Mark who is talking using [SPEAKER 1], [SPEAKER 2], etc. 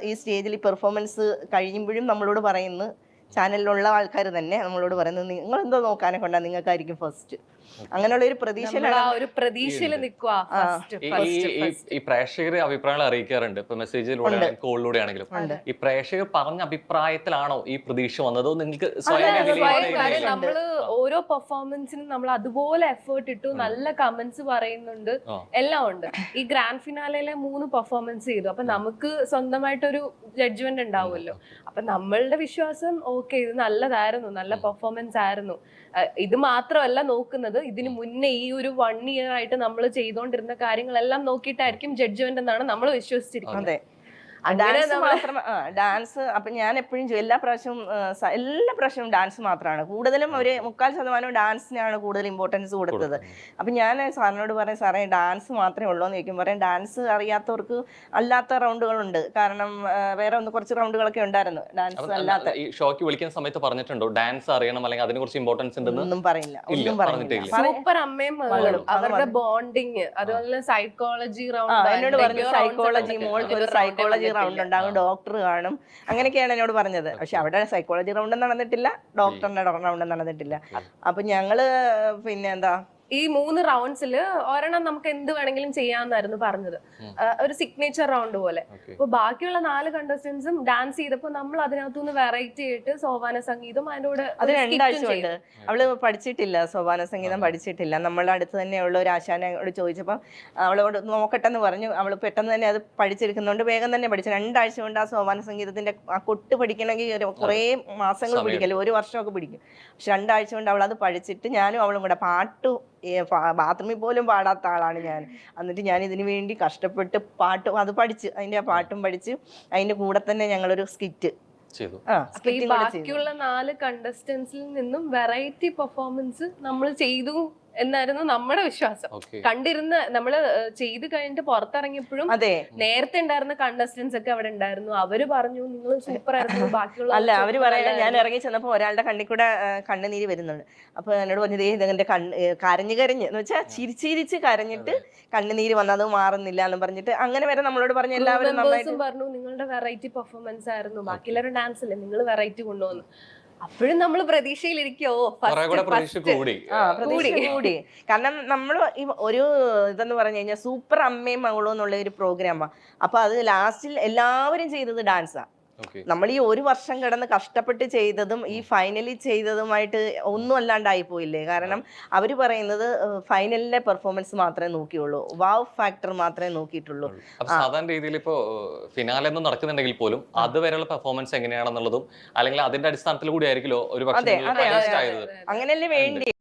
[SPEAKER 1] ഈ സ്റ്റേജിൽ പെർഫോമൻസ് കഴിയുമ്പോഴും നമ്മളോട് പറയുന്നു, ചാനലിലുള്ള ആൾക്കാർ തന്നെ നമ്മളോട് പറയുന്നത്, നിങ്ങൾ എന്തോ നോക്കാനെ കൊണ്ടാ, നിങ്ങൾക്കായിരിക്കും ഫസ്റ്റ്. അങ്ങനെയുള്ള ഒരു പ്രതീക്ഷയിലാണ്.
[SPEAKER 2] ഒരു പ്രതീക്ഷയിൽ നിൽക്കുക.
[SPEAKER 3] ഈ പ്രേക്ഷകര് അഭിപ്രായങ്ങൾ അറിയിക്കാറുണ്ട്, ഇപ്പൊ മെസ്സേജിലൂടെ കോളിലൂടെ ആണെങ്കിലും. ഈ പ്രേക്ഷകർ പറഞ്ഞ അഭിപ്രായത്തിലാണോ ഈ പ്രതീക്ഷ വന്നതോ നിങ്ങൾക്ക്
[SPEAKER 2] നമ്മള് ഓരോ പെർഫോമൻസിനും നമ്മൾ അതുപോലെ എഫേർട്ട് ഇട്ടു, നല്ല കമന്റ്സ് പറയുന്നുണ്ട്, എല്ലാം ഉണ്ട്. ഈ ഗ്രാൻഡ് ഫിനാലയിലെ 3 പെർഫോമൻസ് ചെയ്തു. അപ്പൊ നമുക്ക് സ്വന്തമായിട്ടൊരു ജഡ്ജ്മെന്റ് ഉണ്ടാവുമല്ലോ. അപ്പൊ നമ്മളുടെ വിശ്വാസം ഓക്കെ, ഇത് നല്ലതായിരുന്നു, നല്ല പെർഫോമൻസ് ആയിരുന്നു. ഇത് മാത്രമല്ല നോക്കുന്നത്, ഇതിന് മുന്നേ ഈ ഒരു 1 year ആയിട്ട് നമ്മൾ ചെയ്തുകൊണ്ടിരുന്ന കാര്യങ്ങളെല്ലാം നോക്കിയിട്ടായിരിക്കും ജഡ്ജ്മെന്റ് എന്നാണ് നമ്മൾ വിശ്വസിച്ചിരിക്കുന്നത്.
[SPEAKER 1] ഡാൻസ് അപ്പൊ ഞാൻ എപ്പോഴും എല്ലാ പ്രാവശ്യവും ഡാൻസ് മാത്രമാണ് കൂടുതലും. ഒരു 3/4% ഡാൻസിനാണ് കൂടുതൽ ഇമ്പോർട്ടൻസ് കൊടുത്തത്. അപ്പൊ ഞാൻ സാറിനോട് പറയും, സാറേ ഡാൻസ് മാത്രമേ ഉള്ളൂ എന്ന് ചോദിക്കും. പറയും ഡാൻസ് അറിയാത്തവർക്ക് അല്ലാത്ത റൗണ്ടുകളുണ്ട്. കാരണം വേറെ കുറച്ച് റൗണ്ടുകളൊക്കെ ഉണ്ടായിരുന്നു ഡാൻസ് അല്ലാത്ത.
[SPEAKER 3] ഷോക്ക് വിളിക്കുന്ന സമയത്ത് പറഞ്ഞിട്ടുണ്ടോ ഡാൻസ് അറിയണം അല്ലെങ്കിൽ അതിനെ കുറിച്ച് ഇമ്പോർട്ടൻസ് ഉണ്ടെന്ന്?
[SPEAKER 1] ഒന്നും പറയില്ല, ഒന്നും പറഞ്ഞിട്ടില്ല.
[SPEAKER 2] സൂപ്പർ അമ്മയും മകളും അവരുടെ ബോണ്ടിങ്, അതുപോലെ സൈക്കോളജി റൗണ്ട്.
[SPEAKER 1] എന്നോട് പറഞ്ഞു സൈക്കോളജി, മോൾക്ക് ഒരു സൈക്കോളജി റൗണ്ട് ഉണ്ടാകും, ഡോക്ടർ കാണും, അങ്ങനെയൊക്കെയാണ് എന്നോട് പറഞ്ഞത്. പക്ഷെ അവിടെ സൈക്കോളജി റൗണ്ട് നടന്നിട്ടില്ല, ഡോക്ടറിന്റെ റൗണ്ട് നടന്നിട്ടില്ല. അപ്പൊ ഞങ്ങള് പിന്നെ എന്താ,
[SPEAKER 2] ഈ 3 റൗണ്ട്സിൽ ഒരെണ്ണം നമുക്ക് എന്ത് വേണമെങ്കിലും ചെയ്യാന്നായിരുന്നു പറഞ്ഞത്, ഒരു സിഗ്നേച്ചർ റൗണ്ട് പോലെ. അപ്പൊ ബാക്കിയുള്ള 4 കണ്ടസ്റ്റൻസും ഡാൻസ് ചെയ്തപ്പോ നമ്മൾ അതിനകത്തുനിന്ന് വെറൈറ്റി ആയിട്ട് സോപാന സംഗീതം അതിന്റെ കൂടെ.
[SPEAKER 1] അത് 2 ആഴ്ച കൊണ്ട് അവള് പഠിച്ചിട്ടില്ല, സോപാന സംഗീതം പഠിച്ചിട്ടില്ല. നമ്മളുടെ അടുത്ത് തന്നെയുള്ള ഒരു ആശാനോട് ചോദിച്ചപ്പോൾ അവളോട് നോക്കട്ടെന്ന് പറഞ്ഞു. അവള് പെട്ടെന്ന് തന്നെ അത് പഠിച്ചെടുക്കുന്നതുകൊണ്ട് വേഗം തന്നെ പഠിച്ചു. 2 ആഴ്ച കൊണ്ട് ആ സോപാന സംഗീതത്തിന്റെ ആ കൊട്ട് പഠിക്കണമെങ്കിൽ കുറേ മാസങ്ങൾ പിടിക്കല്ലോ, 1 വർഷമൊക്കെ പിടിക്കും. പക്ഷെ 2 ആഴ്ച കൊണ്ട് അവൾ അത് പഠിച്ചിട്ട് ഞാനും അവളും കൂടെ ബാത്റൂമിൽ പോലും പാടാത്ത ആളാണ് ഞാൻ. എന്നിട്ട് ഞാൻ ഇതിനു വേണ്ടി കഷ്ടപ്പെട്ട് അത് പഠിച്ച്, അതിന്റെ ആ പാട്ടും പഠിച്ച് അതിന്റെ കൂടെ തന്നെ ഞങ്ങളൊരു സ്കിറ്റ് ചെയ്തു.
[SPEAKER 2] ബാക്കിയുള്ള 4 കണ്ടസ്റ്റൻസിൽ നിന്നും വെറൈറ്റി പെർഫോമൻസ് നമ്മൾ ചെയ്തു എന്നായിരുന്നു നമ്മുടെ വിശ്വാസം. കണ്ടിരുന്ന നമ്മള് ചെയ്ത് കഴിഞ്ഞിട്ട് പുറത്തിറങ്ങിയപ്പോഴും നേരത്തെ ഉണ്ടായിരുന്ന കണ്ടസ്റ്റൻസ് ഒക്കെ അവിടെ ഉണ്ടായിരുന്നു. അവര് പറഞ്ഞു നിങ്ങൾ സൂപ്പർ ആയിരുന്നു. ബാക്കിയുള്ള
[SPEAKER 1] അവര് പറയാ, ഞാൻ ഇറങ്ങി ചെന്നപ്പോ ഒരാളുടെ കണ്ണിൽ കൂടെ കണ്ണുനീര് വരുന്നുണ്ട്. അപ്പൊ എന്നോട് പറഞ്ഞത് ഇതിന്റെ കരഞ്ഞ് എന്ന് വെച്ചാൽ ചിരിച്ചിരിച്ച് കരഞ്ഞിട്ട് കണ്ണുനീര് വന്നത് മാറുന്നില്ല എന്ന് പറഞ്ഞിട്ട് അങ്ങനെ വരെ നമ്മളോട് പറഞ്ഞു. എല്ലാവരും
[SPEAKER 2] പറഞ്ഞു നിങ്ങളുടെ വെറൈറ്റി പെർഫോമൻസ് ആയിരുന്നു, ബാക്കിയുള്ളവരുടെ ഡാൻസ് അല്ലേ, നിങ്ങൾ വെറൈറ്റി കൊണ്ടുവന്നു. അപ്പോഴും നമ്മൾ പ്രതീക്ഷയിലിരിക്കോ,
[SPEAKER 1] പ്രതീക്ഷ കൂടി. കാരണം നമ്മൾ ഒരു ഇതെന്ന് പറഞ്ഞു കഴിഞ്ഞാൽ സൂപ്പർ അമ്മയും മകളും എന്നുള്ള ഒരു പ്രോഗ്രാമാണ്. അപ്പൊ അത് ലാസ്റ്റിൽ എല്ലാവരും ചെയ്തത് ഡാൻസാ. നമ്മൾ ഈ 1 വർഷം കിടന്ന് കഷ്ടപ്പെട്ട് ചെയ്തതും ഈ ഫൈനലി ചെയ്തതുമായിട്ട് ഒന്നും അല്ലാണ്ടായി പോയില്ലേ. കാരണം അവര് പറയുന്നത് ഫൈനലിലെ പെർഫോമൻസ് മാത്രമേ നോക്കിയുള്ളൂ, വാവ് ഫാക്ടർ മാത്രമേ നോക്കിയിട്ടുള്ളൂ.
[SPEAKER 3] സാധാരണ രീതിയിൽ ഇപ്പോ ഫിനാലെ ഒന്നും നടക്കുന്നുണ്ടെങ്കിൽ പോലും അതുവരെയുള്ള പെർഫോമൻസ് എങ്ങനെയാണെന്നുള്ളതും അല്ലെങ്കിൽ അതിന്റെ അടിസ്ഥാനത്തിൽ കൂടി ആയിരിക്കുമല്ലോ ഒരു പക്ഷേ
[SPEAKER 1] അങ്ങനെയല്ലേ വേണ്ടി.